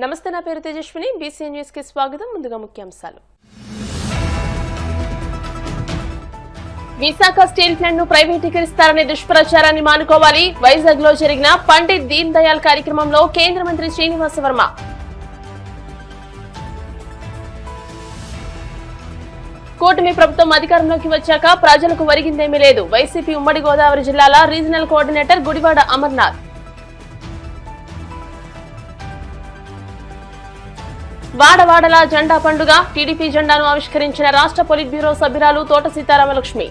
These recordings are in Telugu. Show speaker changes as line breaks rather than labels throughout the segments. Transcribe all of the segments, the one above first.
నమస్తే, నా పేరు తేజస్విని. బీసీఎన్ న్యూస్ కి స్వాగతం. ముందుగా ముఖ్యాంశాలు. విశాఖ స్టీల్ ప్లాంట్ ను ప్రైవేటీకరిస్తారనే దుష్ప్రచారాన్ని మానుకోవాలి. వైజాగ్ లో జరిగిన పండిట్ దీన్ దయాళ్ కార్యక్రమంలో కేంద్ర మంత్రి శ్రీనివాస వర్మ. కూటమి ప్రభుత్వం అధికారంలోకి వచ్చాక ప్రజలకు ఒరిగిందేమీ లేదు. వైసీపీ ఉమ్మడి గోదావరి జిల్లాల రీజనల్ కోఆర్డినేటర్ గుడివాడ అమర్నాథ్. వాడవాడలా జెండా పండుగ. టీడీపీ జెండాను ఆవిష్కరించిన రాష్ట్ర పొలిట్ బ్యూరో సభ్యురాలు తోట సీతారామలక్ష్మి.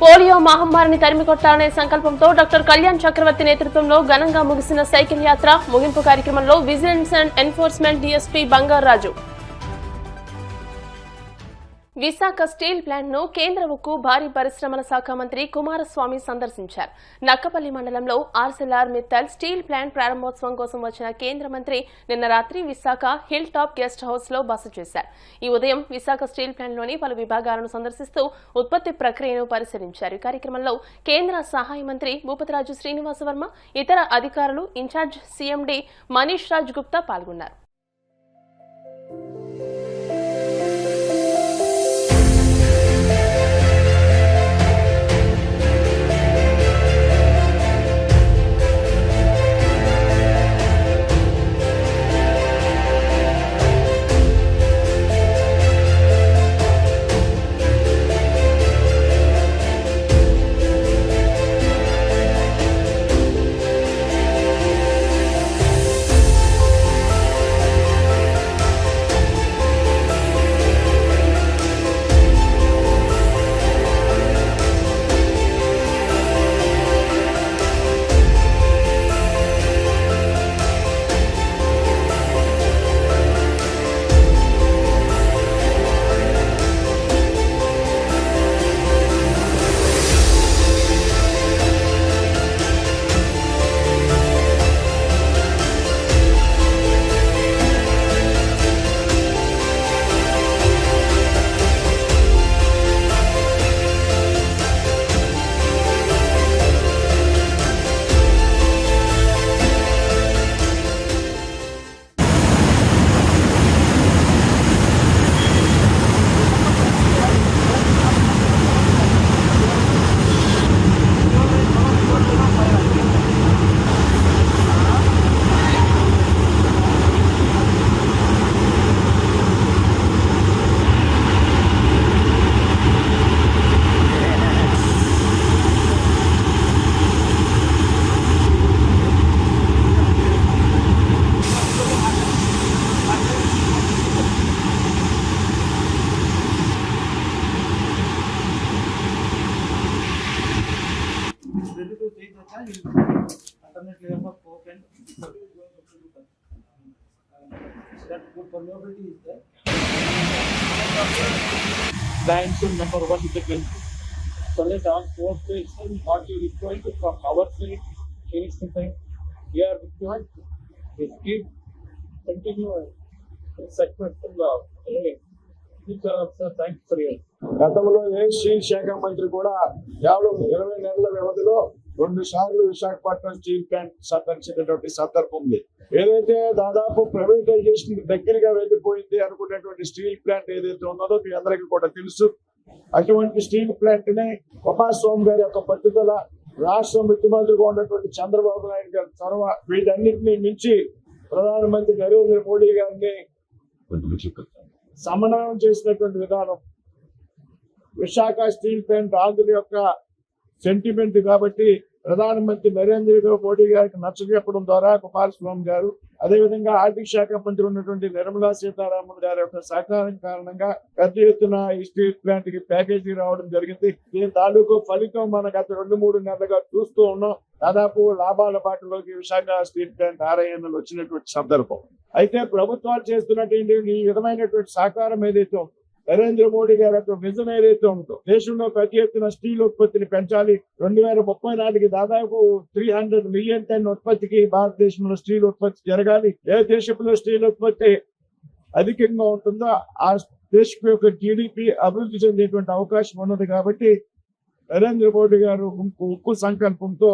పోలియో మహమ్మారిని తరిమికొట్టాలనే సంకల్పంతో డాక్టర్ కళ్యాణ్ చక్రవర్తి నేతృత్వంలో ఘనంగా ముగిసిన సైకిల్ యాత్ర. ముగింపు కార్యక్రమంలో vigilance and enforcement DSP Bangaraju. Visakha steel plant ను కేంద్ర ఉక్కు భారీ పరిశ్రమల శాఖ మంత్రి కుమారస్వామి సందర్శించారు. నక్కపల్లి మండలంలో ఆర్సెల్ఆర్ మిత్తల్ స్టీల్ ప్లాంట్ ప్రారంభోత్సవం కోసం వచ్చిన కేంద్ర మంత్రి నిన్న రాత్రి Visakha hill top guest house లో బస చేశారు. ఈ ఉదయం విశాఖ స్టీల్ ప్లాంట్ లోని పలు విభాగాలను సందర్శిస్తూ ఉత్పత్తి ప్రక్రియను పరిశీలించారు. ఈ కార్యక్రమంలో కేంద్ర సహాయ మంత్రి భూపతిరాజు శ్రీనివాస వర్మ, ఇతర అధికారులు, ఇన్ఛార్జ్ సీఎండీ మనీష్ రాజ్ గుప్తా పాల్గొన్నారు.
Alternately for coke and that good permeability is there. Limestone number 1 is the country. So let on 4 phase what you require from our side anything we are required to keep continue successful thanks for you. గతంలో స్టీల్ శాఖ మంత్రి కూడా కేవలం 20 నెలల వ్యవధిలో 2 సార్లు విశాఖపట్నం స్టీల్ ప్లాంట్ సందర్శించినటువంటి సందర్భం ఉంది. ఏదైతే దాదాపు ప్రైవేటైజేషన్ దగ్గరగా వెళ్ళిపోయింది అనుకున్నటువంటి స్టీల్ ప్లాంట్ ఏదైతే ఉన్నదో మీ అందరికీ కూడా తెలుసు. అటువంటి స్టీల్ ప్లాంట్ ని కుమారస్వామి గారి యొక్క పట్టుదల, రాష్ట్ర ముఖ్యమంత్రిగా ఉన్నటువంటి చంద్రబాబు నాయుడు గారి చొరవ, వీటన్నిటినీ మించి ప్రధానమంత్రి నరేంద్ర మోడీ గారిని సమన్వయం చేసినటువంటి విధానం విశాఖ స్టీల్ ప్లాంట్ ఆంధ్రుల యొక్క సెంటిమెంట్ కాబట్టి ప్రధానమంత్రి నరేంద్ర మోడీ గారికి నచ్చజెప్పడం ద్వారా కుమారస్వామి గారు, అదేవిధంగా ఆర్థిక శాఖ మంత్రి ఉన్నటువంటి నిర్మలా సీతారామన్ గారి యొక్క సహకారం కారణంగా పెద్ద ఎత్తున ఈ స్టీల్ ప్లాంట్ కి ప్యాకేజీ రావడం జరిగింది. దీని తాలూకు ఫలితం మనం గత 2-3 నెలలుగా చూస్తూ ఉన్నాం. దాదాపు లాభాల బాటలోకి విశాఖ స్టీల్ ప్లాంట్ RINL వచ్చినటువంటి సందర్భం. అయితే ప్రభుత్వాలు చేస్తున్నటువంటి ఈ విధమైనటువంటి సహకారం ఏదైతే ఉందో, నరేంద్ర మోడీ గారి యొక్క విజన్ ఏదైతే ఉందో, దేశంలో పెద్ద ఎత్తున స్టీల్ ఉత్పత్తిని పెంచాలి, 2030 నాటికి దాదాపు 300 మిలియన్ టన్ ఉత్పత్తికి భారతదేశంలో స్టీల్ ఉత్పత్తి జరగాలి. ఏ దేశంలో స్టీల్ ఉత్పత్తి అధికంగా ఉంటుందో ఆ దేశం యొక్క GDP అభివృద్ధి చెందేటువంటి అవకాశం ఉన్నది. కాబట్టి నరేంద్ర మోడీ గారు ఉక్కు సంకల్పంతో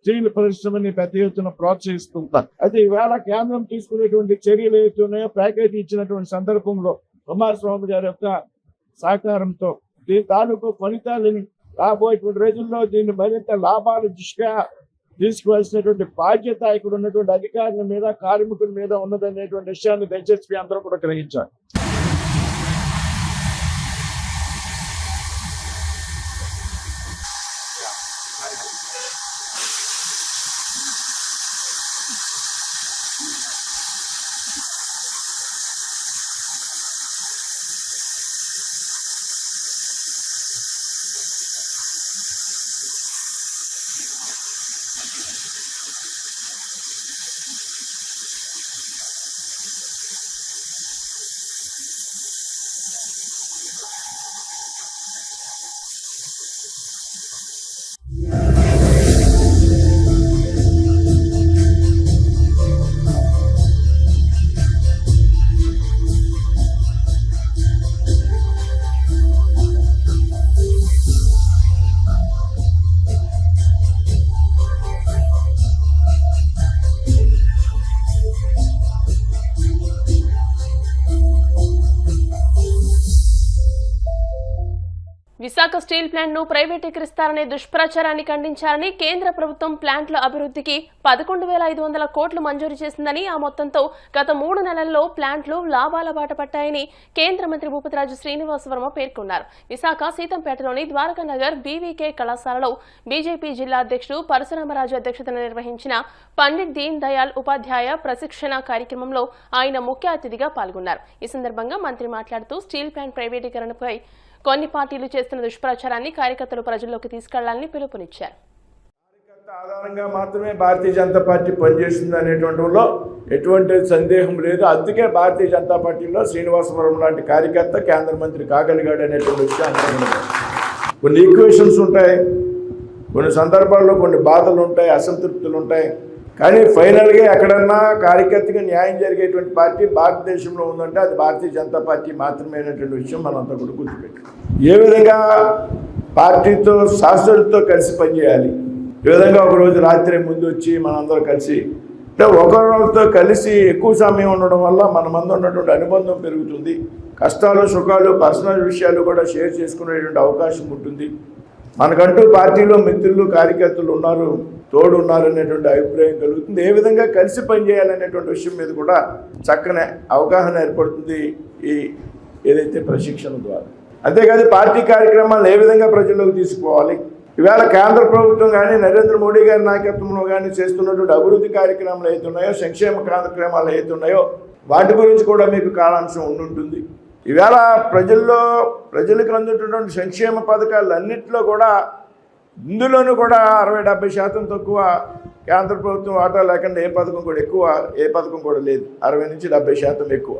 స్టీల్ పరిశ్రమని పెద్ద ఎత్తున ప్రోత్సహిస్తుంటారు. అయితే ఈవేళ కేంద్రం తీసుకునేటువంటి చర్యలు ఏవైతున్నాయో ప్యాకేజీ ఇచ్చినటువంటి సందర్భంలో కుమారస్వామి గారి యొక్క సహకారంతో దీని తాలూకు ఫలితాలని రాబోయేటువంటి రోజుల్లో దీన్ని మరింత లాభాల దిశగా తీసుకోవాల్సినటువంటి బాధ్యత ఇక్కడ ఉన్నటువంటి అధికారుల మీద కార్మికుల మీద ఉన్నదనేటువంటి విషయాన్ని దయచేసి అందరూ కూడా గ్రహించాలి.
విశాఖ స్టీల్ ప్లాంట్ ను ప్రైవేటీకరిస్తారనే దుష్ప్రచారాన్ని ఖండించారని కేంద్ర ప్రభుత్వం ప్లాంట్ల అభివృద్ధికి 11,500 కోట్లు మంజూరు చేసిందని ఆ మొత్తంతో గత 3 నెలల్లో ప్లాంట్లు లాభాల బాట పట్టాయని కేంద్ర మంత్రి భూపతిరాజు శ్రీనివాస్ వర్మ పేర్కొన్నారు. విశాఖ సీతంపేటలోని ద్వారకానగర్ బీవీకే కళాశాలలో బీజేపీ జిల్లా అధ్యక్షుడు పరశురామరాజు అధ్యక్షతన నిర్వహించిన పండిట్ దీన్ దయాళ్ ఉపాధ్యాయ ప్రశిక్షణ కార్యక్రమంలో ఆయన ముఖ్య అతిథిగా పాల్గొన్నారు. ఈ సందర్భంగా మంత్రి మాట్లాడుతూ స్టీల్ ప్లాంట్ ప్రైవేటీకరణపై కొన్ని పార్టీలు చేస్తున్న దుష్ప్రచారాన్ని కార్యకర్తలు ప్రజల్లోకి తీసుకెళ్లాలని పిలుపునిచ్చారు.
ఆధారంగా మాత్రమే భారతీయ జనతా పార్టీ పనిచేస్తుంది అనేటువంటిలో ఎటువంటి సందేహం లేదు. అందుకే భారతీయ జనతా పార్టీలో శ్రీనివాసవరం లాంటి కార్యకర్త కేంద్ర మంత్రి కాగలిగాడు అనేటువంటి విషయాన్ని కొన్ని ఈక్వేషన్స్ ఉంటాయి, కొన్ని సందర్భాల్లో కొన్ని బాధలు ఉంటాయి, అసంతృప్తులు ఉంటాయి. కానీ ఫైనల్గా ఎక్కడన్నా కార్యకర్తగా న్యాయం జరిగేటువంటి పార్టీ భారతదేశంలో ఉందంటే అది భారతీయ జనతా పార్టీ మాత్రమే అనేటువంటి విషయం మనంతా కూడా గుర్తుపెట్టాం. ఏ విధంగా పార్టీతో శాస్త్రులతో కలిసి పనిచేయాలి, ఏ విధంగా ఒకరోజు రాత్రి ముందు వచ్చి మనందరం కలిసి అంటే ఒకరితో కలిసి ఎక్కువ సమయం ఉండడం వల్ల మన మంది ఉన్నటువంటి అనుబంధం పెరుగుతుంది. కష్టాలు సుఖాలు పర్సనల్ విషయాలు కూడా షేర్ చేసుకునేటువంటి అవకాశం ఉంటుంది. మనకంటూ పార్టీలో మిత్రులు కార్యకర్తలు ఉన్నారు, తోడు ఉన్నారనేటువంటి అభిప్రాయం కలుగుతుంది. ఏ విధంగా కలిసి పనిచేయాలనేటువంటి విషయం మీద కూడా చక్కని అవగాహన ఏర్పడుతుంది ఈ ఏదైతే ప్రశిక్షణ ద్వారా. అంతేకాదు పార్టీ కార్యక్రమాలను ఏ విధంగా ప్రజల్లోకి తీసుకుపోవాలి, ఇవాళ కేంద్ర ప్రభుత్వం కానీ నరేంద్ర మోడీ గారి నాయకత్వంలో కానీ చేస్తున్నటువంటి అభివృద్ధి కార్యక్రమాలు ఏతున్నాయో, సంక్షేమ కార్యక్రమాలు ఏతున్నాయో వాటి గురించి కూడా మీకు కాలాంశం ఉండుంటుంది. ఇవాళ ప్రజలకు అందుతున్నటువంటి సంక్షేమ పథకాలు అన్నింటిలో కూడా ఇందులోనూ కూడా 60-70% తక్కువ కేంద్ర ప్రభుత్వం వాటా లేకుండా ఏ పథకం కూడా ఎక్కువ, ఏ పథకం కూడా లేదు. 60 నుంచి 70% ఎక్కువ.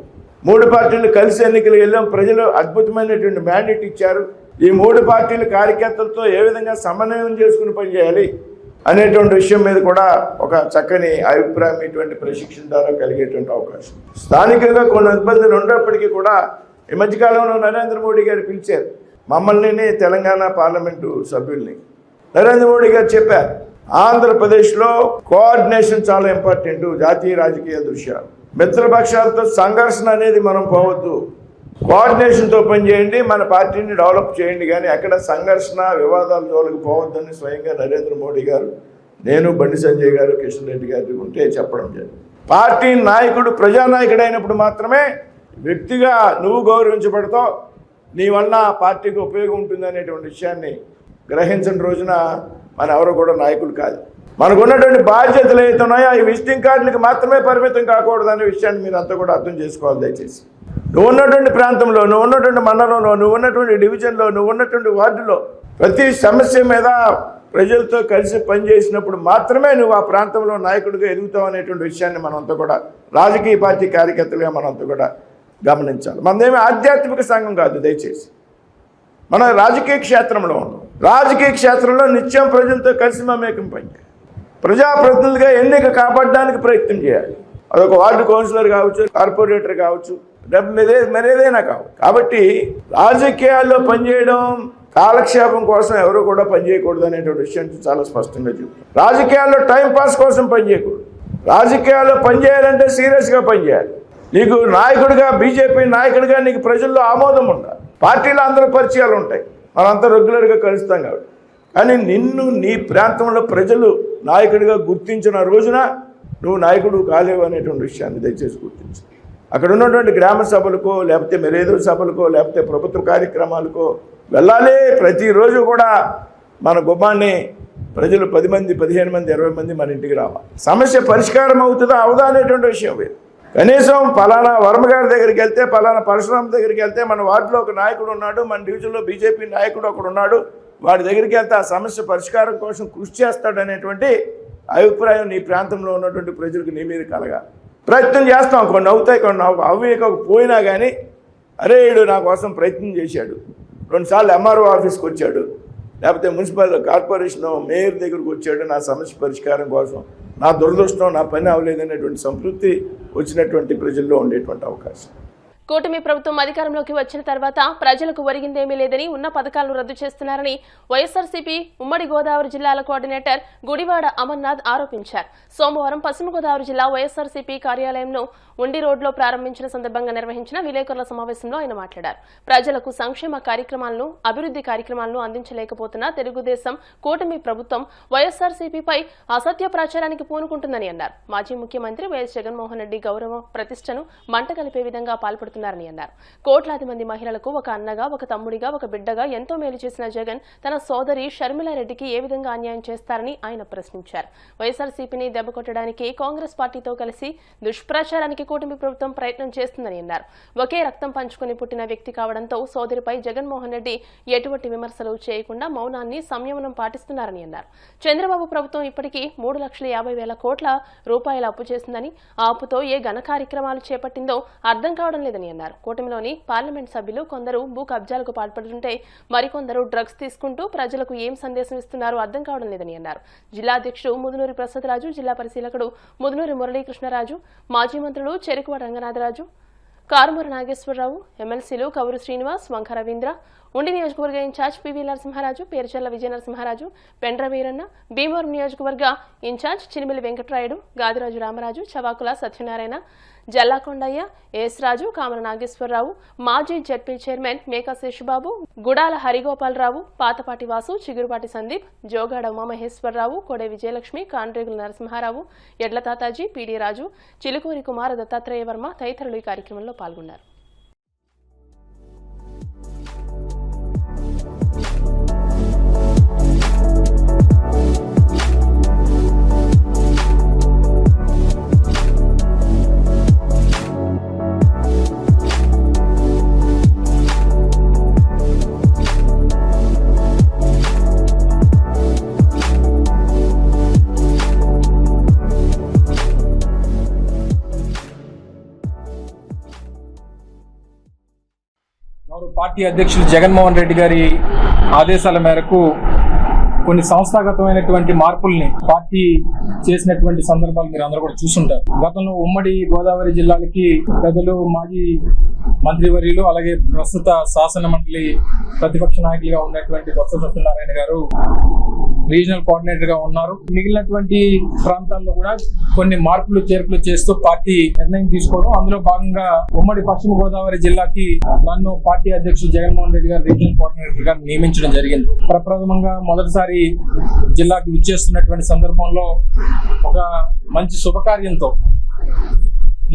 3 పార్టీలు కలిసి ఎన్నికలు వెళ్ళాం, ప్రజలు అద్భుతమైనటువంటి మ్యాండేట్ ఇచ్చారు. ఈ 3 పార్టీల కార్యకర్తలతో ఏ విధంగా సమన్వయం చేసుకుని పనిచేయాలి అనేటువంటి విషయం మీద కూడా ఒక చక్కని అభిప్రాయం ఇటువంటి ప్రశిక్షణ ద్వారా కలిగేటువంటి అవకాశం. స్థానికంగా కొన్ని ఇబ్బందులు ఉన్నప్పటికీ కూడా ఈ మధ్యకాలంలో నరేంద్ర మోడీ గారు పిలిచారు మమ్మల్ని, తెలంగాణ పార్లమెంటు సభ్యుల్ని. నరేంద్ర మోడీ గారు చెప్పారు ఆంధ్రప్రదేశ్లో కోఆర్డినేషన్ చాలా ఇంపార్టెంట్. జాతీయ రాజకీయ దృష్ట్యా మిత్రపక్షాలతో సంఘర్షణ అనేది మనం పోవద్దు, కోఆర్డినేషన్తో పనిచేయండి, మన పార్టీని డెవలప్ చేయండి, కానీ ఎక్కడ సంఘర్షణ వివాదాల జోలికి పోవద్దని స్వయంగా నరేంద్ర మోడీ గారు, నేను, బండి సంజయ్ గారు, కిషన్ రెడ్డి గారు ఉంటే చెప్పడం జరిగింది. పార్టీ నాయకుడు ప్రజానాయకుడు అయినప్పుడు మాత్రమే వ్యక్తిగా నువ్వు గౌరవించబడతావు, నీ వల్ల పార్టీకి ఉపయోగం ఉంటుంది అనేటువంటి విషయాన్ని గ్రహించిన రోజున మన ఎవరు కూడా నాయకులు కాదు. మనకు ఉన్నటువంటి బాధ్యతలు ఏవైతే ఉన్నాయో ఈ విజిటింగ్ కార్డులకు మాత్రమే పరిమితం కాకూడదు అనే విషయాన్ని మీరు అంతా కూడా అర్థం చేసుకోవాలి. దయచేసి నువ్వు ఉన్నటువంటి ప్రాంతంలో, నువ్వు ఉన్నటువంటి మండలంలో, నువ్వు ఉన్నటువంటి డివిజన్లో, నువ్వు ఉన్నటువంటి వార్డులో ప్రతి సమస్య మీద ప్రజలతో కలిసి పనిచేసినప్పుడు మాత్రమే నువ్వు ఆ ప్రాంతంలో నాయకుడిగా ఎదుగుతావు అనేటువంటి విషయాన్ని మనంతా కూడా రాజకీయ పార్టీ కార్యకర్తలుగా మనంతా కూడా గమనించాలి. మనదేమీ ఆధ్యాత్మిక సంఘం కాదు. దయచేసి మన రాజకీయ క్షేత్రంలో ఉన్నాం. రాజకీయ క్షేత్రంలో నిత్యం ప్రజలతో కలిసి మమేకం పనిచేయాలి. ప్రజాప్రతినిధులుగా ఎన్నిక కాపాడడానికి ప్రయత్నం చేయాలి. అదొక వార్డు కౌన్సిలర్ కావచ్చు, కార్పొరేటర్ కావచ్చు, మరేదైనా కావచ్చు. కాబట్టి రాజకీయాల్లో పనిచేయడం కాలక్షేపం కోసం ఎవరు కూడా పనిచేయకూడదు అనేటువంటి విషయాన్ని చాలా స్పష్టంగా చెప్తారు. రాజకీయాల్లో టైంపాస్ కోసం పనిచేయకూడదు. రాజకీయాల్లో పనిచేయాలంటే సీరియస్గా పనిచేయాలి. నీకు నాయకుడిగా, బీజేపీ నాయకుడిగా నీకు ప్రజల్లో ఆమోదం ఉండాలి. పార్టీలో అందరూ పరిచయాలు ఉంటాయి, మనంతా రెగ్యులర్గా కలుస్తాం కాబట్టి. కానీ నిన్ను నీ ప్రాంతంలో ప్రజలు నాయకుడిగా గుర్తించిన రోజున నువ్వు నాయకుడు కాలేవు అనేటువంటి విషయాన్ని దయచేసి గుర్తించు. అక్కడ ఉన్నటువంటి గ్రామ సభలకో, లేకపోతే మెరేదో సభలకో, లేకపోతే ప్రభుత్వ కార్యక్రమాలకో వెళ్ళాలి. ప్రతిరోజు కూడా మన గుమ్మాన్ని ప్రజలు 10 మంది, 15 మంది, 20 మంది మన ఇంటికి రావాలి. సమస్య పరిష్కారం అవుతుందా అవదా అనేటువంటి విషయం వేరు. కనీసం పలానా వర్మ గారి దగ్గరికి వెళ్తే, పలానా పరశురామ దగ్గరికి వెళ్తే, మన వార్డులో ఒక నాయకుడు ఉన్నాడు, మన డివిజన్లో బీజేపీ నాయకుడు ఒకడు ఉన్నాడు, వాడి దగ్గరికి వెళ్తే ఆ సమస్య పరిష్కారం కోసం కృషి చేస్తాడు అనేటువంటి అభిప్రాయం నీ ప్రాంతంలో ఉన్నటువంటి ప్రజలకు నీ మీద కలగాలి. ప్రయత్నం చేస్తాం, కొన్ని అవుతాయి, కొన్ని పోయినా కానీ అరే వీడు నా కోసం ప్రయత్నం చేశాడు, 2 సార్లు ఎంఆర్ఓ ఆఫీస్కి వచ్చాడు, లేకపోతే మున్సిపల్ కార్పొరేషన్ మేయర్ దగ్గరకు వచ్చాడు నా సమస్య పరిష్కారం కోసం, నా దురదృష్టం నా పని అవ్వలేదనేటువంటి సంతృప్తి వచ్చినటువంటి ప్రజల్లో ఉండేటువంటి అవకాశం.
కూటమి ప్రభుత్వం అధికారంలోకి వచ్చిన తర్వాత ప్రజలకు ఒరిగిందేమీ లేదని, ఉన్న పథకాలను రద్దు చేస్తున్నారని వైఎస్ఆర్సీపీ ఉమ్మడి గోదావరి జిల్లాల కోఆర్డినేటర్ గుడివాడ అమర్నాథ్ ఆరోపించారు. సోమవారం పశ్చిమ గోదావరి జిల్లా వైఎస్ఆర్సీపీ కార్యాలయంను ఉండి రోడ్లో ప్రారంభించిన సందర్భంగా నిర్వహించిన విలేకరుల సమావేశంలో ఆయన మాట్లాడారు. ప్రజలకు సంక్షేమ కార్యక్రమాలను, అభివృద్ధి కార్యక్రమాలను అందించలేకపోతున్న తెలుగుదేశం కూటమి ప్రభుత్వం వైఎస్ఆర్సీపీపై అసత్య ప్రచారానికి పూనుకుంటుందని అన్నారు. మాజీ ముఖ్యమంత్రి వైఎస్ జగన్మోహన్ రెడ్డి గౌరవ ప్రతిష్టను మంట కలిపే విధంగా పాల్పడుతున్నారని అన్నారు. కోట్లాది మంది మహిళలకు ఒక అన్నగా, ఒక తమ్ముడిగా, ఒక బిడ్డగా ఎంతో మేలు చేసిన జగన్ తన సోదరి షర్మిలారెడ్డికి ఏ విధంగా అన్యాయం చేస్తారని ఆయన ప్రశ్నించారు. వైఎస్ఆర్సీపీని దెబ్బకొట్టడానికి కాంగ్రెస్ పార్టీతో కలిసి దుష్ప్రచారానికి కూటమి ప్రభుత్వం ప్రయత్నం చేస్తుందని అన్నారు. ఒకే రక్తం పంచుకుని పుట్టిన వ్యక్తి కావడంతో సోదరిపై జగన్మోహన్ రెడ్డి ఎటువంటి విమర్శలు చేయకుండా మౌనాన్ని సంయమనం పాటిస్తున్నారని అన్నారు. చంద్రబాబు ప్రభుత్వం ఇప్పటికీ 3,50,000 కోట్ల రూపాయల అప్పు చేసిందని, ఆ అప్పుతో ఏ ఘన కార్యక్రమాలు చేపట్టిందో అర్థం కావడం లేదని అన్నారు. కూటమిలోని పార్లమెంట్ సభ్యులు కొందరు భూ కబ్జాలకు పాల్పడుతుంటే మరికొందరు డ్రగ్స్ తీసుకుంటూ ప్రజలకు ఏం సందేశం ఇస్తున్నారో అర్థం కావడం లేదని అన్నారు. జిల్లా అధ్యక్షుడు ముదునూరి ప్రసాదరాజు, జిల్లా పరిశీలకుడు ముదునూరి మురళీకృష్ణరాజు, మాజీ మంత్రులు చెరుకువాడ రంగనాథరాజు, కారుమూరి నాగేశ్వరరావు, ఎమ్మెల్సీలు కవురు శ్రీనివాస్, వంక రవీంద్ర, ఉండి నియోజకవర్గ ఇన్ఛార్జ్ పివి నరసింహారాజు, పేరుచల్ల విజయ నరసింహారాజు, పెండ్ర వీరన్న, భీమవరం నియోజకవర్గ ఇన్ఛార్జ్ చినిమిలి వెంకటరాయుడు, గాదిరాజు రామరాజు, చవాకుల సత్యనారాయణ, జల్లాకొండయ్య, ఏస్రాజు, కామర నాగేశ్వరరావు, మాజీ జడ్పీ చైర్మన్ మేకా శేషుబాబు, గుడాల హరిగోపాలరావు, పాతపాటి వాసు, చిగురుపాటి సందీప్, జోగాడ ఉమామహేశ్వరరావు, కోడే విజయలక్ష్మి, కాండ్రేగుల నరసింహారావు, ఎడ్ల తాతాజీ, పీడీ రాజు, చిలుకూరి కుమార దత్తాత్రేయ వర్మ తదితరులు ఈ కార్యక్రమంలో పాల్గొన్నారు.
పార్టీ అధ్యక్షులు జగన్మోహన్ రెడ్డి గారి ఆదేశాల మేరకు కొన్ని సంస్థాగతమైనటువంటి మార్పుల్ని పార్టీ చేసినటువంటి సందర్భాలు మీరు అందరూ కూడా చూసుంటారు. గతంలో ఉమ్మడి గోదావరి జిల్లాలకి పెద్దలు, మాజీ మంత్రివర్యులు, అలాగే ప్రస్తుత శాసన మండలి ప్రతిపక్ష నాయకులుగా ఉన్నటువంటి బొత్స సత్యనారాయణ గారు రీజనల్ కోఆర్డినేటర్ గా ఉన్నారు. మిగిలినటువంటి ప్రాంతాల్లో కూడా కొన్ని మార్పులు చేర్పులు చేస్తూ పార్టీ నిర్ణయం తీసుకోవడం, అందులో భాగంగా ఉమ్మడి పశ్చిమ గోదావరి జిల్లాకి నన్ను పార్టీ అధ్యక్షుడు జగన్మోహన్ రెడ్డి గారు రీజనల్ కోఆర్డినేటర్ గా నియమించడం జరిగింది. ప్రప్రథమంగా మొదటిసారి జిల్లాకి విచ్చేస్తున్నటువంటి సందర్భంలో ఒక మంచి శుభకార్యంతో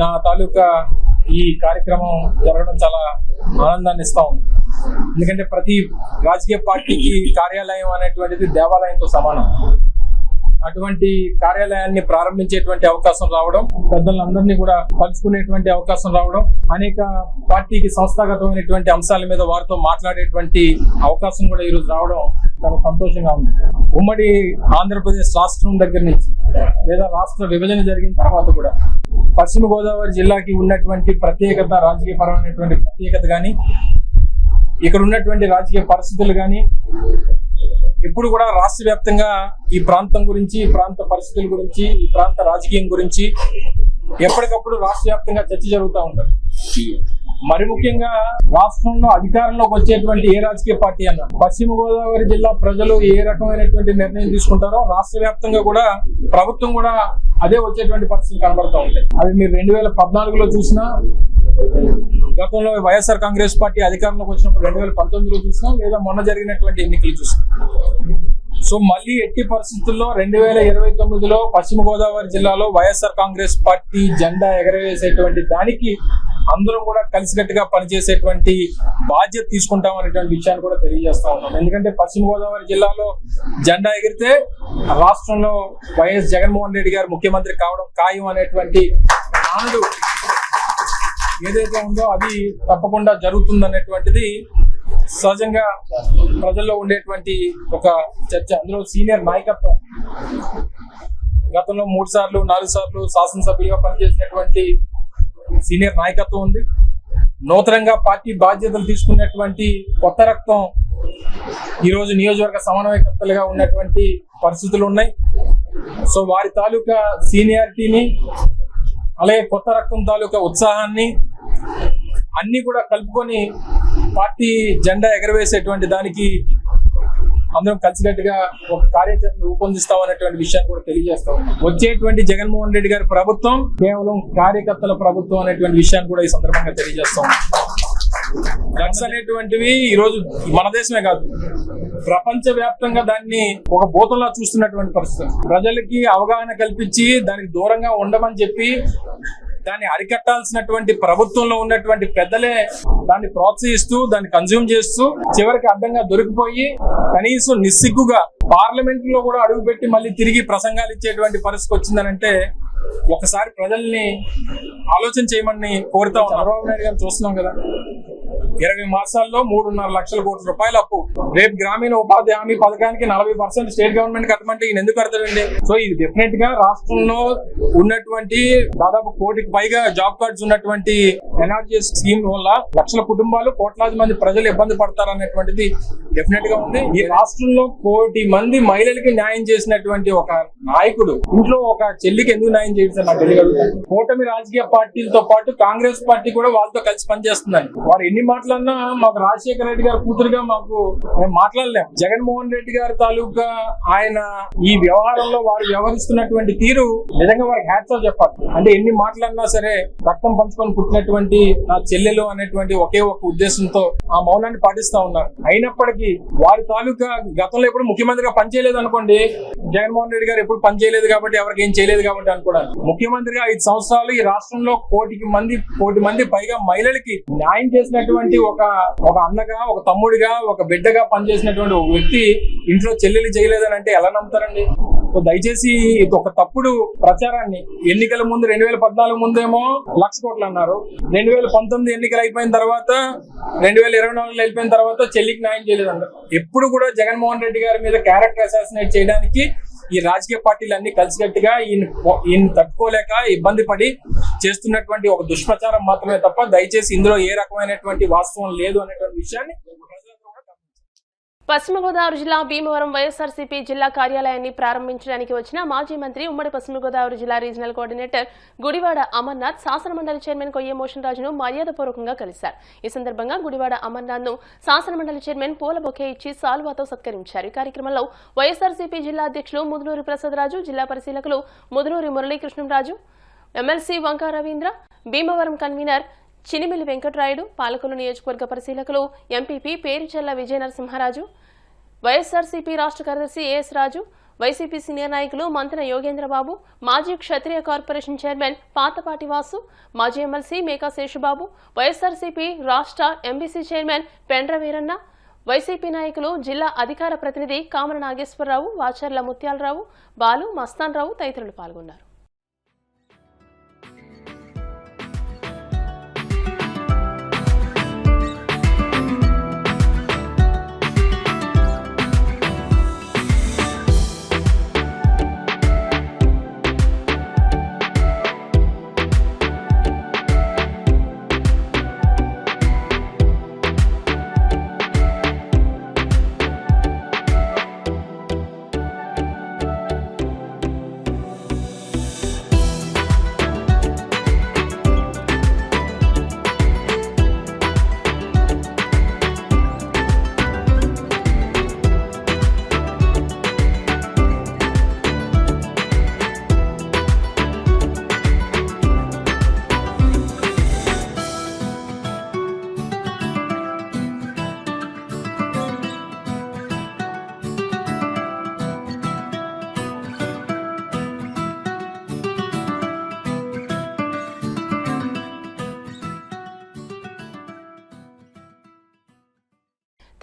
నా తాలూకా ఈ కార్యక్రమం జరగడం చాలా ఆనందాన్ని ఇస్తా ఉంది. ఎందుకంటే ప్రతి రాజకీయ పార్టీకి కార్యాలయం అనేటువంటిది దేవాలయంతో సమానం. అటువంటి కార్యాలయాన్ని ప్రారంభించేటువంటి అవకాశం రావడం, పెద్దలందరినీ కూడా కలుసుకునేటువంటి అవకాశం రావడం, అనేక పార్టీకి సంస్థాగతమైనటువంటి అంశాల మీద వారితో మాట్లాడేటువంటి అవకాశం కూడా ఈరోజు రావడం చాలా సంతోషంగా ఉంది. ఉమ్మడి ఆంధ్రప్రదేశ్ రాష్ట్రం దగ్గర నుంచి లేదా రాష్ట్ర విభజన జరిగిన తర్వాత కూడా పశ్చిమ గోదావరి జిల్లాకి ఉన్నటువంటి ప్రత్యేకత, రాజకీయ పరమైనటువంటి ప్రత్యేకత కానీ, ఇక్కడ ఉన్నటువంటి రాజకీయ పరిస్థితులు కానీ ఎప్పుడు కూడా రాష్ట్ర వ్యాప్తంగా ఈ ప్రాంతం గురించి, ఈ ప్రాంత పరిస్థితుల గురించి, ఈ ప్రాంత రాజకీయం గురించి ఎప్పటికప్పుడు రాష్ట్ర వ్యాప్తంగా చర్చ జరుగుతూ ఉంటుంది. మరి ముఖ్యంగా రాష్ట్రంలో అధికారంలోకి వచ్చేటువంటి ఏ రాజకీయ పార్టీ అన్న పశ్చిమ గోదావరి జిల్లా ప్రజలు ఏ రకమైనటువంటి నిర్ణయం తీసుకుంటారో రాష్ట్ర వ్యాప్తంగా కూడా ప్రభుత్వం కూడా అదే వచ్చేటువంటి పరిస్థితులు కనబడుతూ ఉంటాయి. అది మీరు 2014లో చూసినా, గతంలో వైఎస్ఆర్ కాంగ్రెస్ పార్టీ అధికారంలోకి వచ్చినప్పుడు 2019లో చూసినా, లేదా మొన్న జరిగినటువంటి ఎన్నికలు చూసినా. సో మళ్ళీ ఎట్టి పరిస్థితుల్లో 2029లో పశ్చిమ గోదావరి జిల్లాలో వైఎస్ఆర్ కాంగ్రెస్ పార్టీ జెండా ఎగరవేసేటువంటి దానికి అందరం కూడా కలిసికట్టుగా పనిచేసేటువంటి బాధ్యత తీసుకుంటాం అనేటువంటి విషయాన్ని కూడా తెలియజేస్తా ఉన్నాం. ఎందుకంటే పశ్చిమ గోదావరి జిల్లాలో జెండా ఎగిరితే రాష్ట్రంలో వైఎస్ జగన్మోహన్ రెడ్డి గారు ముఖ్యమంత్రి కావడం ఖాయం అనేటువంటి నానుడు ఏదైతే ఉందో అది తప్పకుండా జరుగుతుందనేటువంటిది సహజంగా ప్రజల్లో ఉండేటువంటి ఒక చర్చ. అందులో సీనియర్ నాయకత్వం గతంలో 3 సార్లు 4 సార్లు శాసనసభ్యులుగా పనిచేసినటువంటి సీనియర్ నాయకత్వం ఉంది. నూతనంగా పార్టీ బాధ్యతలు తీసుకున్నటువంటి కొత్త రక్తం ఈరోజు నియోజకవర్గ సమన్వయకర్తలుగా ఉన్నటువంటి పరిస్థితులు ఉన్నాయి. సో వారి తాలూకా సీనియారిటీని, అలాగే కొత్త రక్తం తాలూకా ఉత్సాహాన్ని అన్ని కూడా కలుపుకొని పార్టీ జెండా ఎగరవేసేటువంటి దానికి అందరం కలిసికట్టుగా ఒక కార్యాచరణ రూపొందిస్తామనేటువంటి విషయాన్ని కూడా తెలియజేస్తాం. వచ్చేటువంటి జగన్మోహన్ రెడ్డి గారి ప్రభుత్వం కేవలం కార్యకర్తల ప్రభుత్వం అనేటువంటి విషయాన్ని కూడా ఈ సందర్భంగా తెలియజేస్తాం. డ్రగ్స్ అనేటువంటివి ఈరోజు మన దేశమే కాదు, ప్రపంచ వ్యాప్తంగా దాన్ని ఒక భూతంలా చూస్తున్నటువంటి పరిస్థితి. ప్రజలకి అవగాహన కల్పించి దానికి దూరంగా ఉండమని చెప్పి దాన్ని అరికట్టాల్సినటువంటి ప్రభుత్వంలో ఉన్నటువంటి పెద్దలే దాన్ని ప్రోత్సహిస్తూ దాన్ని కన్జ్యూమ్ చేస్తూ చివరికి అడ్డంగా దొరికిపోయి కనీసం నిస్సిగ్గుగా పార్లమెంట్ లో కూడా అడుగుపెట్టి మళ్ళీ తిరిగి ప్రసంగాలు ఇచ్చేటువంటి పరిస్థితి వచ్చిందనంటే ఒకసారి ప్రజల్ని ఆలోచన చేయమని కోరుతా ఉన్నాం. చంద్రబాబు నాయుడు గారు చూస్తున్నాం కదా, 20 మాసాల్లో 3.5 లక్షల కోట్ల రూపాయల అప్పు. రేపు గ్రామీణ ఉపాధి హామీ పథకానికి 40% స్టేట్ గవర్నమెంట్ కట్టమంటే ఈయన ఎందుకు కడతాడండి? సో ఇది డెఫినెట్ గా రాష్ట్రంలో ఉన్నటువంటి దాదాపు 1 కోటికి పైగా జాబ్ కార్డ్స్ ఉన్నటువంటి ఎన్ఆర్జీ స్కీమ్ వల్ల లక్షల కుటుంబాలు, కోట్లాది మంది ప్రజలు ఇబ్బంది పడతారనేటువంటిది డెఫినెట్ గా ఉంది. ఈ రాష్ట్రంలో 1 కోటి మంది మహిళలకి న్యాయం చేసినటువంటి ఒక నాయకుడు ఇంట్లో ఒక చెల్లికి ఎందుకు న్యాయం చేయించారు నాకు తెలియదు. కూటమి రాజకీయ పార్టీలతో పాటు కాంగ్రెస్ పార్టీ కూడా వాళ్ళతో కలిసి పనిచేస్తుందని వారు ఎన్ని మాటలన్నా మాకు రాజశేఖర రెడ్డి గారు కూతురుగా మేము మాట్లాడలేం. జగన్మోహన్ రెడ్డి గారి తాలూకా ఆయన ఈ వ్యవహారంలో వారు వ్యవహరిస్తున్నటువంటి తీరు నిజంగా వారికి హ్యాట్స్ ఆఫ్ చెప్పాలి. అంటే ఎన్ని మాటలన్నా సరే రక్తం పంచుకొని పుట్టినటువంటి నా చెల్లెలు అనేటువంటి ఒకే ఒక ఉద్దేశంతో ఆ మౌనాన్ని పాటిస్తా ఉన్నారు. అయినప్పటికీ వారి తాలూకా గతంలో ఎప్పుడు ముఖ్యమంత్రిగా పనిచేయలేదు అనుకోండి, జగన్మోహన్ రెడ్డి గారు ఎప్పుడు పనిచేయలేదు కాబట్టి ఎవరికి ఏం చేయలేదు కాబట్టి అనుకోవడానికి, ముఖ్యమంత్రిగా 5 సంవత్సరాలు ఈ రాష్ట్రంలో 1 కోటి మంది పైగా మహిళలకి న్యాయం చేసినటువంటి ఒక అన్నగా, ఒక తమ్ముడిగా, ఒక బిడ్డగా పనిచేసినటువంటి ఒక వ్యక్తి ఇంట్లో చెల్లెలు చేయలేదని అంటే ఎలా నమ్ముతారండి? సో దయచేసి ఇది ఒక తప్పుడు ప్రచారాన్ని ఎన్నికల ముందు 2014 ముందేమో 1,00,000 కోట్లు అన్నారు, 2019 ఎన్నికలు అయిపోయిన తర్వాత 2024 అయిపోయిన తర్వాత చెల్లికి న్యాయం చేయలేదన్నారు. ఎప్పుడు కూడా జగన్మోహన్ రెడ్డి గారి మీద క్యారెక్టర్ అసాసినేట్ చేయడానికి ఈ రాజకీయ పార్టీలు అన్ని కలిసికట్టుగా ఈయన తట్టుకోలేక ఇబ్బంది పడి చేస్తున్నటువంటి ఒక దుష్ప్రచారం మాత్రమే తప్ప దయచేసి ఇందులో ఏ రకమైనటువంటి వాస్తవం లేదు అనేటువంటి విషయాన్ని
పశ్చిమ గోదావరి జిల్లా భీమవరం వైఎస్ఆర్సీపీ జిల్లా కార్యాలయాన్ని ప్రారంభించడానికి వచ్చిన మాజీ మంత్రి ఉమ్మడి పశ్చిమ గోదావరి జిల్లా రీజనల్ కోఆర్డినేటర్ గుడివాడ అమర్నాథ్ శాసనమండలి చైర్మన్ కొయ్య మోషన్ రాజును మర్యాదపూర్వకంగా కలిశారు. ఈ సందర్భంగా గుడివాడ అమర్నాథ్ ను శాసనమండలి చైర్మన్ పూల బొకే ఇచ్చి సాల్వాతో సత్కరించారు. ఈ కార్యక్రమంలో వైఎస్ఆర్సీపీ జిల్లా అధ్యక్షులు ముదునూరి ప్రసాదరాజు, జిల్లా పరిశీలకులు ముదునూరి మురళీకృష్ణరాజు, ఎమ్మెల్సీ వంకా రవీంద్ర, భీమవరం కన్వీనర్ చినిమిలి వెంకటరాయుడు, పాలకులు నియోజకవర్గ పరిశీలకులు ఎంపీపీ పేరిచెల్ల విజయ నరసింహరాజు, వైఎస్ఆర్సీపీ రాష్ట్ర కార్యదర్శి ఏఎస్ రాజు, వైసీపీ సీనియర్ నాయకులు మంతెన యోగేంద్రబాబు, మాజీ క్షత్రియ కార్పొరేషన్ చైర్మన్ పాతపాటి వాసు, మాజీ ఎమ్మెల్సీ మేకా శేషుబాబు, వైఎస్ఆర్సీపీ రాష్ట్ర MBC chairman Pendra Veeranna, YCP నాయకులు జిల్లా అధికార ప్రతినిధి కామర నాగేశ్వరరావు, వాచర్ల ముత్యాలరావు, బాలు, మస్తాన్ రావు తదితరులు పాల్గొన్నారు.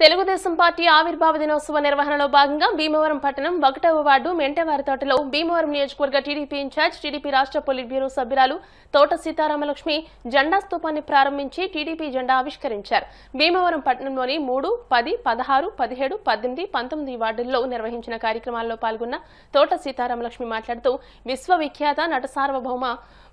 తెలుగుదేశం పార్టీ ఆవిర్భావ దినోత్సవ నిర్వహణలో భాగంగా భీమవరం పట్టణం 1వ వార్డు మెంటేవారితోటలో భీమవరం నియోజకవర్గ టీడీపీ ఇన్ఛార్జ్ టీడీపీ రాష్ట్ర పొలిట్ బ్యూరో సభ్యురాలు తోట సీతారామలక్ష్మి జెండా స్తూపాన్ని ప్రారంభించి టీడీపీ జెండా ఆవిష్కరించారు. భీమవరం పట్టణంలోని 3, 10, 16, 17, 18, 19 వార్డుల్లో నిర్వహించిన కార్యక్రమాల్లో పాల్గొన్న తోట సీతారామలక్ష్మి మాట్లాడుతూ విశ్వవిఖ్యాత నట సార్వభౌమ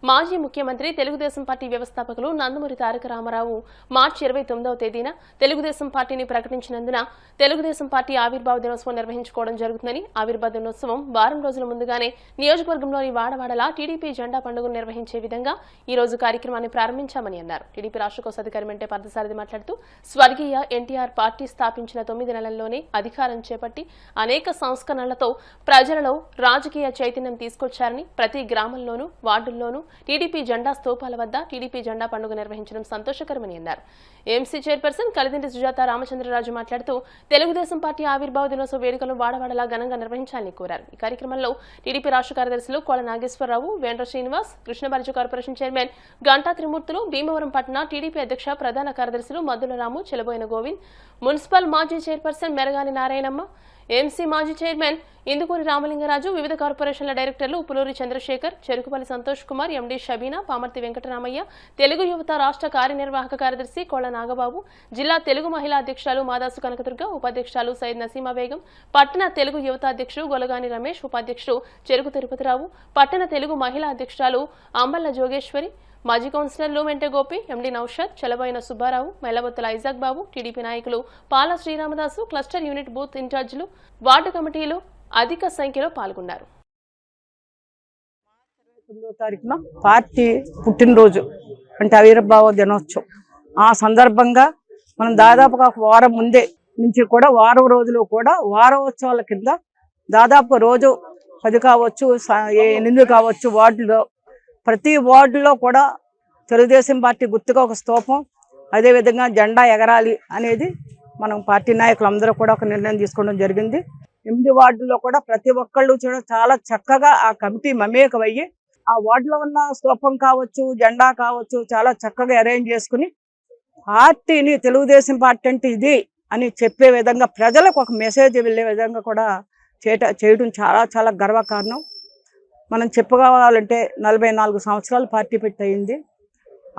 మాజీ ముఖ్యమంత్రి తెలుగుదేశం పార్టీ వ్యవస్థాపకులు నందమూరి తారక రామారావు మార్చి 29వ తేదీన తెలుగుదేశం పార్టీని ప్రకటించినందున తెలుగుదేశం పార్టీ ఆవిర్భావ దినోత్సవం నిర్వహించుకోవడం జరుగుతుందని, ఆవిర్భావ దినోత్సవం వారం రోజుల ముందుగానే నియోజకవర్గంలోని వాడవాడలా టీడీపీ జెండా పండుగను నిర్వహించే విధంగా ఈ రోజు కార్యక్రమాన్ని ప్రారంభించామని అన్నారు. టీడీపీ రాష్ట్ర కోశాధికారి మెంటే పార్థసారథి మాట్లాడుతూ స్వర్గీయ ఎన్టీఆర్ పార్టీ స్థాపించిన 9 నెలల్లోనే అధికారం చేపట్టి అనేక సంస్కరణలతో ప్రజలలో రాజకీయ చైతన్యం తీసుకొచ్చారని, ప్రతి గ్రామంలోనూ వార్డుల్లోనూ టీడీపీ జెండా స్తూపాల వద్ద టీడీపీ జెండా పండుగ నిర్వహించడం సంతోషకరమని అన్నారు. ఏఎంసీ చైర్పర్సన్ కలిదింటి సుజాత రామచంద్రరాజు మాట్లాడుతూ తెలుగుదేశం పార్టీ ఆవిర్భావ దినోత్సవ వేడుకలను వాడవాడలా ఘనంగా నిర్వహించాలని కోరారు. ఈ కార్యక్రమంలో టీడీపీ రాష్ట్ర కార్యదర్శులు కోల నాగేశ్వరరావు, వేండ్ర శ్రీనివాస్, కృష్ణబారిజు కార్పొరేషన్ చైర్మన్ గంటా త్రిమూర్తులు, భీమవరం పట్టణ టీడీపీ అధ్యక్ష ప్రధాన కార్యదర్శులు మద్దుల రాము, చెలబోయిన గోవింద్, మున్సిపల్ మాజీ చైర్పర్సన్ మెరగాని నారాయణమ్మ, ఏఎంసీ మాజీ చైర్మన్ ఇందుకూరి రామలింగరాజు, వివిధ కార్పొరేషన్ల డైరెక్టర్లు ఉపులూరి చంద్రశేఖర్, చెరుకుపల్లి సంతోష్ కుమార్, ఎండీ షబీనా, పామర్తి వెంకటరామయ్య, తెలుగు యువత రాష్ట్ర కార్యనిర్వాహక కార్యదర్శి కోళ్ల నాగబాబు, జిల్లా తెలుగు మహిళా అధ్యక్షురాలు మాదాసు కనకదుర్గ, ఉపాధ్యక్షురాలు సయ్యద్ నసీమా బేగం, పట్టణ తెలుగు యువత అధ్యక్షుడు గొలగాని రమేష్, ఉపాధ్యక్షుడు చెరుకు తిరుపతిరావు, పట్టణ తెలుగు మహిళా అధ్యక్షురాలు అంబల్ల జోగేశ్వరి, మాజీ కౌన్సిలర్లు మెంటే గోపి, ఎండీ నౌషాద్, చలబోయిన సుబ్బారావు, మెల్లబొత్తుల ఐజాక్ బాబు, టీడీపీ నాయకులు పాల శ్రీరామదాసు, క్లస్టర్ యూనిట్ బూత్ ఇన్ఛార్జీలు, వార్డు కమిటీలు అధిక సంఖ్యలో పాల్గొన్నారు.
9వ తారీఖున పార్టీ పుట్టినరోజు అంటే ఆవిర్భావ దినోత్సవం. ఆ సందర్భంగా మనం దాదాపుగా ఒక వారం ముందే నుంచి కూడా వారం రోజులు కూడా వారోత్సవాల కింద దాదాపు రోజు 10 కావచ్చు 8 కావచ్చు వార్డులో ప్రతి వార్డులో కూడా తెలుగుదేశం పార్టీ గుర్తుగా ఒక స్తూపం, అదేవిధంగా జెండా ఎగరాలి అనేది మనం పార్టీ నాయకులందరూ కూడా ఒక నిర్ణయం తీసుకోవడం జరిగింది. 8 వార్డుల్లో కూడా ప్రతి ఒక్కళ్ళు చాలా చక్కగా ఆ కమిటీ మమేకమయ్యి ఆ వార్డులో ఉన్న స్తూపం కావచ్చు, జెండా కావచ్చు చాలా చక్కగా అరేంజ్ చేసుకుని పార్టీని తెలుగుదేశం పార్టీ అంటే ఇది అని చెప్పే విధంగా ప్రజలకు ఒక మెసేజ్ వెళ్ళే విధంగా కూడా చేయడం చాలా గర్వకారణం. మనం చెప్పుకోవాలంటే 44 సంవత్సరాలు పార్టీ పెట్టి అయింది.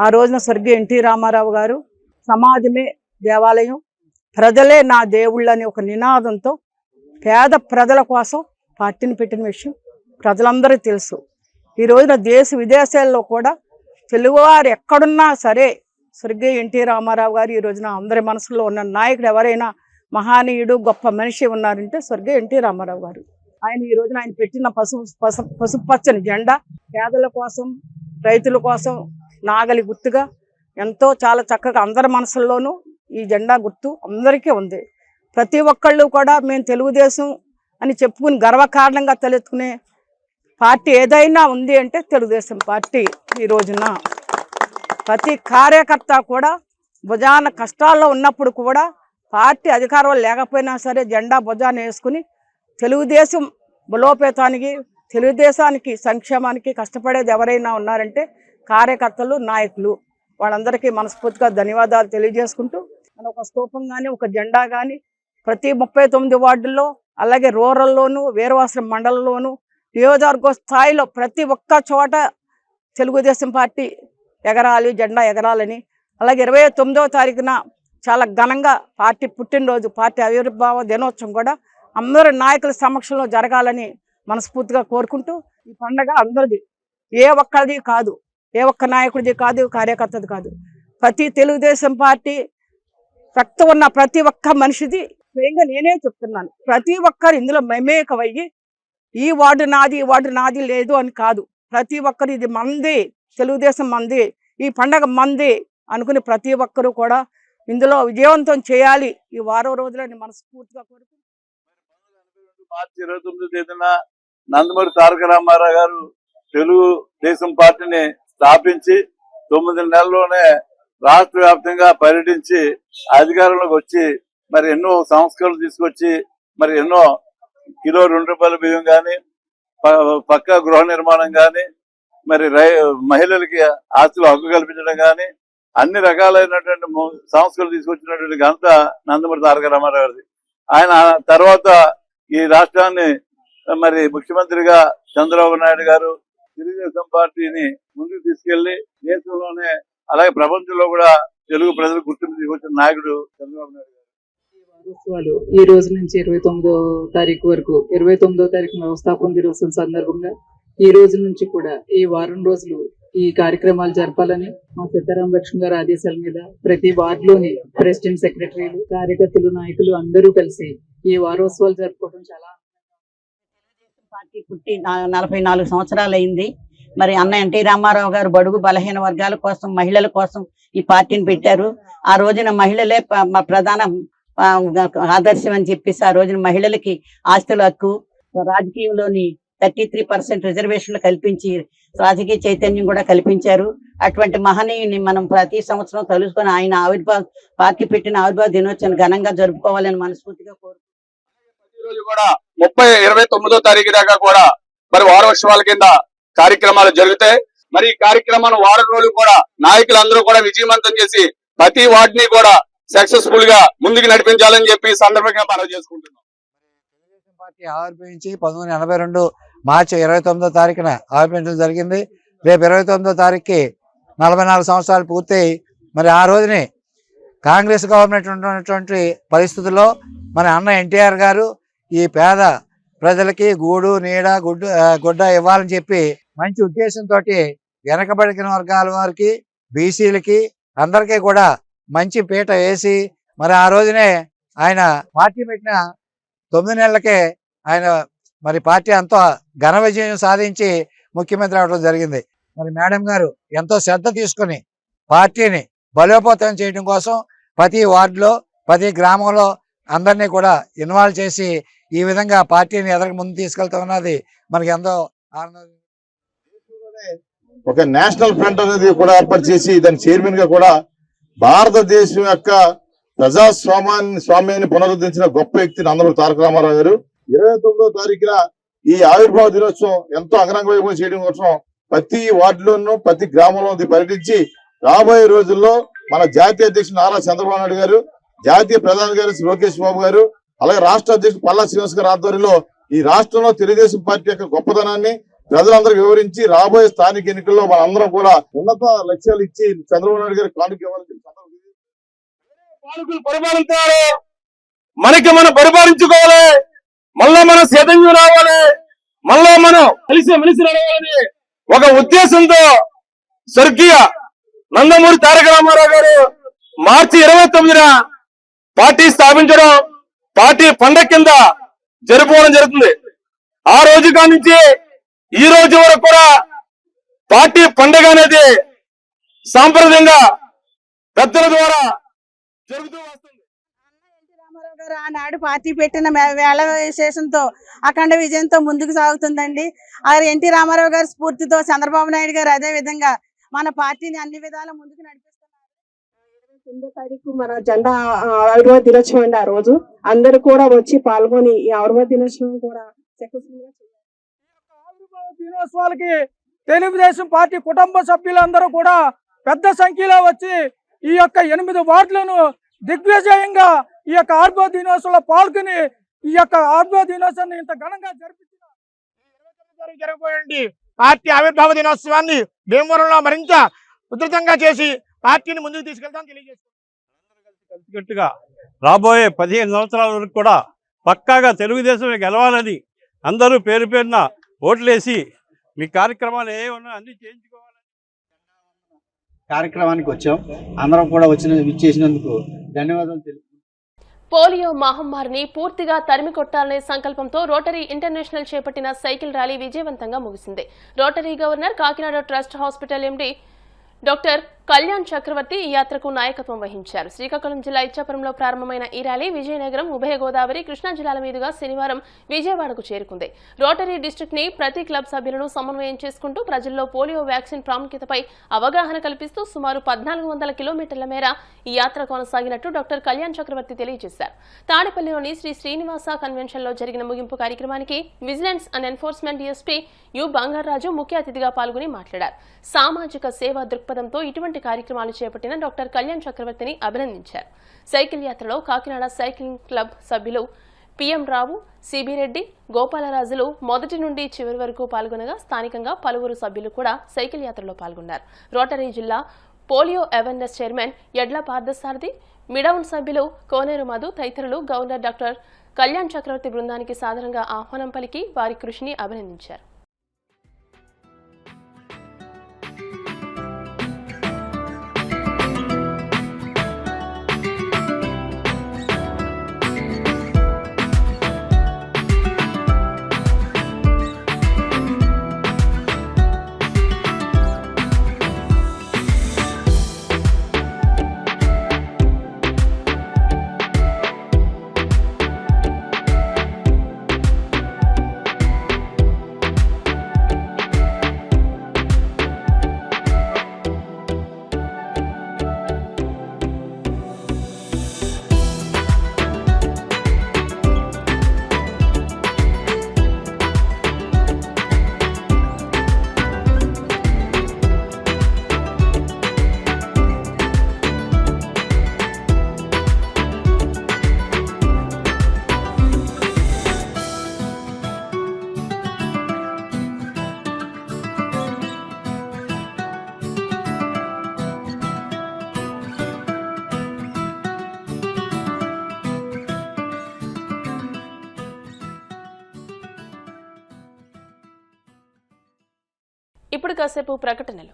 ఆ రోజున స్వర్గీయ ఎన్టీ రామారావు గారు సమాజమే దేవాలయం, ప్రజలే నా దేవుళ్ళు అనే ఒక నినాదంతో పేద ప్రజల కోసం పార్టీని పెట్టిన విషయం ప్రజలందరికీ తెలుసు. ఈ రోజున దేశ విదేశాల్లో కూడా తెలుగువారు ఎక్కడున్నా సరే స్వర్గీయ ఎన్టీ రామారావు గారు ఈ రోజున అందరి మనసులో ఉన్న నాయకుడు ఎవరైనా మహానీయుడు గొప్ప మనిషి ఉన్నారంటే స్వర్గీయ ఎన్టీ రామారావు గారు. ఆయన ఈ రోజున ఆయన పెట్టిన పసుపచ్చని జెండా పేదల కోసం, రైతుల కోసం నాగలి గుర్తుగా ఎంతో చాలా చక్కగా అందరి మనసుల్లోనూ ఈ జెండా గుర్తు అందరికీ ఉంది. ప్రతి ఒక్కళ్ళు కూడా మేము తెలుగుదేశం అని చెప్పుకుని గర్వకారణంగా తలెత్తుకునే పార్టీ ఏదైనా ఉంది అంటే తెలుగుదేశం పార్టీ. ఈ రోజున ప్రతి కార్యకర్త కూడా భుజాన కష్టాల్లో ఉన్నప్పుడు కూడా పార్టీ అధికారంలో లేకపోయినా సరే జెండా భుజాన వేసుకుని తెలుగుదేశం బలోపేతానికి, తెలుగుదేశానికి సంక్షేమానికి కష్టపడేది ఎవరైనా ఉన్నారంటే కార్యకర్తలు, నాయకులు. వాళ్ళందరికీ మనస్ఫూర్తిగా ధన్యవాదాలు తెలియజేసుకుంటూ ఒక స్తూపం కానీ ఒక జెండా కానీ ప్రతి 39 వార్డుల్లో అలాగే రూరల్లోనూ వీరవాసరం మండలంలోనూ నియోజకవర్గ స్థాయిలో ప్రతి ఒక్క చోట తెలుగుదేశం పార్టీ ఎగరాలి, జెండా ఎగరాలని, అలాగే 29వ తారీఖున చాలా ఘనంగా పార్టీ పుట్టినరోజు పార్టీ ఆవిర్భావ దినోత్సవం కూడా అందరి నాయకుల సమక్షంలో జరగాలని మనస్ఫూర్తిగా కోరుకుంటూ ఈ పండగ అందరిది, ఏ ఒక్కరిది కాదు, ఏ ఒక్క నాయకుడిది కాదు, కార్యకర్తది కాదు, ప్రతి తెలుగుదేశం పార్టీ రక్తం ఉన్న ప్రతి ఒక్క మనిషిది. స్వయంగా నేనే చెప్తున్నాను, ప్రతి ఒక్కరు ఇందులో మమేకమయ్యి ఈ వార్డు నాది, ఈ వార్డు నాది లేదు అని కాదు, ప్రతి ఒక్కరు ఇది మంది, తెలుగుదేశం మంది, ఈ పండగ మంది అనుకుని ప్రతి ఒక్కరు కూడా ఇందులో విజయవంతం చేయాలి ఈ వారం రోజులని మనస్ఫూర్తిగా కోరుకుంటున్నాను.
మార్చి 29వ తేదీన నందమూరి తారక రామారావు గారు తెలుగుదేశం పార్టీని స్థాపించి 9 నెలల్లోనే రాష్ట్ర వ్యాప్తంగా పర్యటించి అధికారంలోకి వచ్చి మరి ఎన్నో సంస్కరణలు తీసుకొచ్చి మరి ఎన్నో కిలో 2 రూపాయల బియ్యం కానీ, పక్కా గృహ నిర్మాణం కానీ, మరి మహిళలకి ఆస్తులు హక్కు కల్పించడం కానీ, అన్ని రకాలైనటువంటి సంస్కృతులు తీసుకొచ్చినటువంటి ఘనత నందమూరి తారక రామారావు గారిది. ఆయన తర్వాత ఈ రాష్ట్రాన్ని మరి ముఖ్యమంత్రిగా చంద్రబాబు నాయుడు గారు తెలుగుదేశం పార్టీని ముందుకు తీసుకెళ్లి దేశంలోనే అలాగే ప్రపంచంలో కూడా తెలుగు ప్రజలు గుర్తింపు తీసుకొచ్చిన నాయకుడు చంద్రబాబు నాయుడు గారు.
వారోత్సవాలు ఈ రోజు నుంచి 29వ తారీఖు వరకు 29వ తారీఖు వ్యవస్థాపన దినోత్సవం సందర్భంగా ఈ రోజు నుంచి కూడా ఈ వారం రోజులు ఈ కార్యక్రమాలు జరపాలని మా సీతారాం లక్ష్మణ్ గారి ఆదేశాల మీద ప్రతి వార్డులోని ప్రెసిడెంట్, సెక్రటరీలు, కార్యకర్తలు, నాయకులు అందరూ కలిసి ఈ వారోత్సవాలు జరుపుకోవడం చాలా
పార్టీ పుట్టి 44 సంవత్సరాలు అయింది. మరి అన్న ఎన్టీ రామారావు గారు బడుగు బలహీన వర్గాల కోసం, మహిళల కోసం ఈ పార్టీని పెట్టారు. ఆ రోజున మహిళలే ప్రధాన ఆదర్శం అని చెప్పేసి ఆ రోజున మహిళలకి ఆస్తుల హక్కు, రాజకీయంలోని 33% రిజర్వేషన్లు కల్పించి రాజకీయ చైతన్యం కూడా కల్పించారు. అటువంటి మహనీయుని మనం ప్రతి సంవత్సరం తలుసుకొని ఆయన పార్టీ పెట్టిన ఆవిర్భావ దినోత్సవం ఘనంగా జరుపుకోవాలని మనస్ఫూర్తిగా కోరుకుంటున్నాను.
29వ తారీఖు దాకా కూడా మరి వారోత్సవాల కింద కార్యక్రమాలు జరుగుతాయి. మరి ఈ కార్యక్రమాలు వారం రోజులు కూడా నాయకులందరూ కూడా విజయవంతం చేసి ప్రతి వాటిని కూడా సక్సెస్ఫుల్ గా ముందుకు నడిపించాలని చెప్పి సందర్భంగా మనం చేసుకుంటున్నాం.
తెలుగుదేశం పార్టీ ఆవిర్భవించి 1982 మార్చి 29వ తారీఖున ఆవిర్భవించడం జరిగింది. రేపు 29వ తారీఖుకి 44 సంవత్సరాలు పూర్తయి మరి ఆ రోజుని కాంగ్రెస్ గవర్నమెంట్ ఉన్నటువంటి పరిస్థితుల్లో మన అన్న ఎన్టీఆర్ గారు ఈ పేద ప్రజలకి గూడు, నీడ, గుడ్డ ఇవ్వాలని చెప్పి మంచి ఉద్దేశంతో వెనకబడిన వర్గాల వారికి, బీసీలకి అందరికీ కూడా మంచి పీట వేసి మరి ఆ రోజునే ఆయన పార్టీ పెట్టిన 9 నెలలకే ఆయన మరి పార్టీ అంతా ఘన విజయం సాధించి ముఖ్యమంత్రి అవడం జరిగింది. మరి మేడం గారు ఎంతో శ్రద్ధ తీసుకుని పార్టీని బలోపేతం చేయడం కోసం ప్రతి వార్డులో, ప్రతి గ్రామంలో అందరినీ కూడా ఇన్వాల్వ్ చేసి ఈ విధంగా పార్టీని ఎదరికి ముందు తీసుకెళ్తా ఉన్నది మనకి ఎంతో ఆనందం.
ఒక నేషనల్ ఫ్రంట్ అనేది కూడా ఏర్పాటు చేసి దాని చైర్మన్ గా కూడా భారతదేశం యొక్క స్వామ్యాన్ని పునరుద్ధరించిన గొప్ప వ్యక్తి నందమూరి తారక రామారావు గారు. 29వ తారీఖున ఈ ఆవిర్భావ దినోత్సవం ఎంతో అంగరంగ వైభవం చేయడం కోసం ప్రతి వార్డులోనూ, ప్రతి గ్రామంలో పర్యటించి రాబోయే రోజుల్లో మన జాతీయ అధ్యక్షుడు నారా చంద్రబాబు నాయుడు గారు, జాతీయ ప్రధాని గారు లోకేష్ బాబు గారు, అలాగే రాష్ట్ర అధ్యక్షుడు పల్లా శ్రీనివాస్ గారి ఆధ్వర్యంలో ఈ రాష్ట్రంలో తెలుగుదేశం పార్టీ యొక్క గొప్పతనాన్ని ప్రజలందరికీ వివరించి రాబోయే స్థానిక ఎన్నికల్లో మనందరం కూడా ఉన్నత లక్ష్యాలు ఇచ్చి చంద్రబాబు నాయుడు గారి కానుక ఇవ్వాలని
పరిపాలించారు. మనకి మనం పరిపాలించుకోవాలి, మళ్ళా మనం చైతన్యం రావాలి, మళ్ళా మనం కలిసి మెలిసి నడవాలని ఒక ఉద్దేశంతో స్వర్గీయ నందమూరి తారక రామారావు గారు మార్చి 29న పార్టీ స్థాపించడం, పార్టీ పండగ కింద జరుపుకోవడం జరుగుతుంది. ఆ రోజు కానించి ఈ రోజు వరకు కూడా పార్టీ పండగ అనేది సాంప్రదాయంగా పెద్దల ద్వారా జరుగుతూ వస్తుంది.
రామారావు గారు ఆనాడు పార్టీ పెట్టిన వేళ విశేషంతో అఖండ విజయంతో ముందుకు సాగుతుందండి. ఎన్టీ రామారావు గారి స్ఫూర్తితో చంద్రబాబు నాయుడు గారు అదే విధంగా మన పార్టీని అన్ని విధాల ముందుకు నడిపిస్తున్నారు.
29వ తారీఖు మన జెండా ఆవిర్భావ దినోత్సవం అండి. ఆ రోజు అందరూ కూడా వచ్చి పాల్గొని ఈ ఆవిర్భావ దినోత్సవం కూడా సక్సెస్ఫుల్ గా చేయాలి.
ఆవిర్భావ దినోత్సవాలకి తెలుగుదేశం పార్టీ కుటుంబ సభ్యులందరూ కూడా పెద్ద సంఖ్యలో వచ్చి ఈ యొక్క 8 వార్డులను దిగ్విజయంగా ఈ యొక్క ఆవిర్భావ దినోత్సవంలో పాల్గొని ఈ యొక్క ఆవిర్భావ దినోత్సవాన్ని ఇంత ఘనంగా జరిపించిన
జరగబోయే పార్టీ ఆవిర్భావ దినోత్సవాన్ని భీమవరంలో మరింత ఉధృతంగా చేసి పార్టీని ముందుకు తీసుకెళ్తాం
కలిసికట్టుగా రాబోయే 15 సంవత్సరాల వరకు కూడా పక్కాగా తెలుగుదేశమే గెలవాలని అందరూ పేరు పేరున ఓట్లేసి మీ కార్యక్రమాలు ఏ ఉన్నా అన్ని చేయించుకోవాలని
కార్యక్రమానికి వచ్చాం. అందరం కూడా విచ్చేసినందుకు ధన్యవాదాలు తెలుపు.
పోలియో మహమ్మారిని పూర్తిగా తరిమికొట్టాలనే సంకల్పంతో రోటరీ ఇంటర్నేషనల్ చేపట్టిన సైకిల్ ర్యాలీ విజయవంతంగా ముగిసింది. Rotary governor, Kakinada trust hospital MD doctor Kalyan Chakravarthy ఈ యాత్రకు నాయకత్వం వహించారు. శ్రీకాకుళం జిల్లా ఇచ్చాపురంలో ప్రారంభమైన ఈ ర్యాలీ విజయనగరం, ఉభయ గోదావరి, కృష్ణా జిల్లాల మీదుగా శనివారం విజయవాడకు చేరుకుంది. రోటరీ డిస్ట్రిక్ట్ ని ప్రతి క్లబ్ సభ్యులను సమన్వయం చేసుకుంటూ ప్రజల్లో పోలియో వ్యాక్సిన్ ప్రాముఖ్యతపై అవగాహన కల్పిస్తూ సుమారు 1400 కిలోమీటర్ల మేర ఈ యాత్ర కొనసాగినట్టు డాక్టర్ కళ్యాణ్ చక్రవర్తి తెలియజేశారు. తాడేపల్లిలోని శ్రీ శ్రీనివాస కన్వెన్షన్ లో జరిగిన ముగింపు కార్యక్రమానికి vigilance and enforcement DSP U Bangaraju ముఖ్య అతిథిగా పాల్గొని మాట్లాడారు. సామాజిక సేవా దృక్పథంతో ఇటువంటి ఇటువంటి కార్యక్రమాలు చేపట్టిన డాక్టర్ కళ్యాణ్ చక్రవర్తిని అభినందించారు. సైకిల్ యాత్రలో కాకినాడ సైక్లింగ్ క్లబ్ సభ్యులు పిఎం రావు, సిబి రెడ్డి, గోపాలరాజులు మొదటి నుండి చివరి వరకు పాల్గొనగా స్థానికంగా పలువురు సభ్యులు కూడా సైకిల్ యాత్రలో పాల్గొన్నారు. రోటరీ జిల్లా polio awareness chairman Yadla Parthasarathy, midtown సభ్యులు కోనేరు మధు తదితరులు గవర్నర్ డాక్టర్ కళ్యాణ్ చక్రవర్తి బృందానికి సాదరంగా ఆహ్వానం పలికి వారి కృషిని అభినందించారు. ఇప్పుడు కాసేపు ప్రకటనలు.